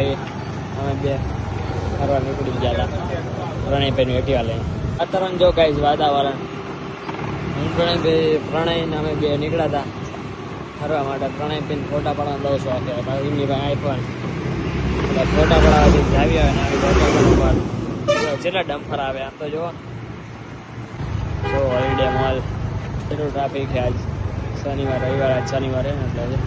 ભાઈ અમે બે ફરવા નીકળી ગયા હતા પ્રણયભાઈનું એક્ટિવા લઈને. અત્યારે જો ગાઈઝ વાતાવરણ હું પ્રણયને અમે બે નીકળ્યા હતા ફરવા માટે. પ્રણયભાઈને ફોટા પાડવાનો બહુ શોખ છે. એમની ભાઈ આઈફોન એટલે ફોટા પડાવવાથી જાવી આવે ને આવી જેટલા ડમ્ફર આવે આમ તો જો હોલિડે મોલ કેટલું ટ્રાફિક છે આજ શનિવાર રવિવાર. આજ શનિવારે ને એટલે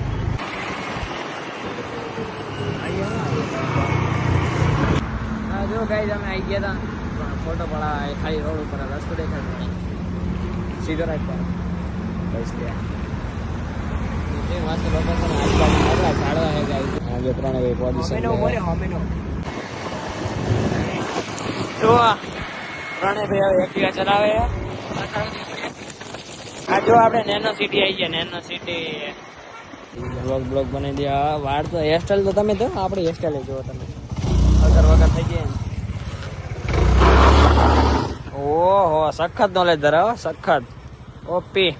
હા જો ગાઈઝ અમે આવી ગયા હતા ફોટો પડાવવા. ખાલી રોડ ઉપર રસ્તો દેખાય સીધો રાખવાનો બસ ત્યાં ચલાવે. આ જો આપણે નેનો સિટી આવી ગયા. નેનો સિટી બ્લોગ બનાવી દે. વાળ તો હેરસ્ટાઈલ તો તમે તો આપણી હેરસ્ટાઈલ જુઓ તમે વગર થઈ ગયા. ઓહો સખત નોલેજ ધરાવો સખત ઓપી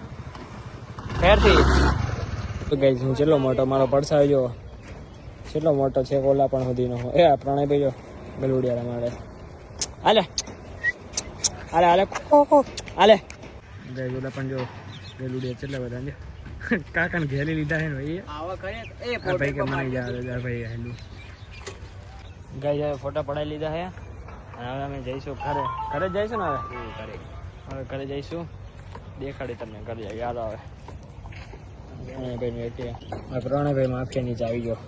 ફેરથી. તો ગાઈઝ હું કેટલો મોટો મારો પડસાયો જો કેટલો મોટો છે. ઓલા પણ સુધીનો એ પ્રણયભાઈ જો ગલુડિયા રમાડે. હાલે હાલે હાલે હાલે ગાઈઝ ઓલા પણ જો ગલુડિયા કેટલા બધા છે. કાકાને ઘેરી લીધા છે ને ભાઈ ભાઈ કે મને જા ભાઈ હેલું ગાઈઝ હવે ફોટા પડાવી લીધા છે. હવે અમે જઈશું ઘરે. ઘરે જઈશું ને હવે ઘરે જઈશું. દેખાડી તમને ઘરે યાદ આવે. પ્રણયભાઈ માફિયા નીચે આવી ગયો.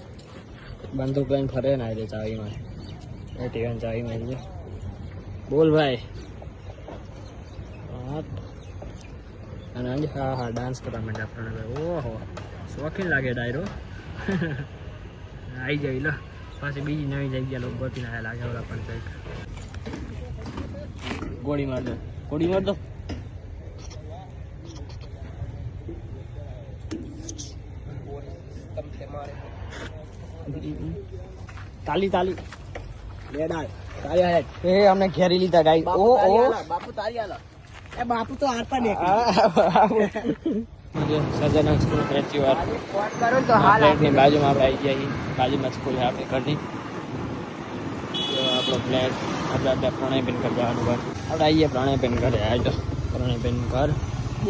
બંદૂક લઈને ફરે ને આજે ચાવીમાં એટીએમ ચાવીમાં આવી ગયો. બોલ ભાઈ. અને આજે હા હા ડાન્સ કરવા માંડ્યા પ્રણયભાઈ. ઓહો શોખીન લાગે ડાયરો. આવી જાય લો પાછી બીજી નવી જગ્યા લોકો ગોતીને આવ્યા લાગે. ઓલા પણ કંઈક ગોળી માર દો ગોળી માર દો. તાલી તાલી બેડાલ તારી હે એ અમને ઘેરી લીધા ગાઈ. ઓ ઓ બાપુ તારી આલો એ બાપુ તો આરતા ને મુજે સજના સ્કૂલ રહેતી વાર ફોન કરો તો હાલ ની બાજુમાં આપણે આવી ગયા. બાજુમાં સ્કૂલ છે આપણી ઘરની. તો આપણો ફ્લેટ આપણે પ્રણયબેન ઘર જવાનું ઘર. આપણે આવીએ પ્રણયબેન ઘરે. આવજો પ્રણયબેન ઘર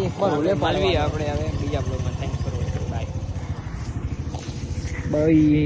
એક વાર ઓલે પાલવી આપણે. હવે બીજા બ્લોગમાં thanks for watching bye bye.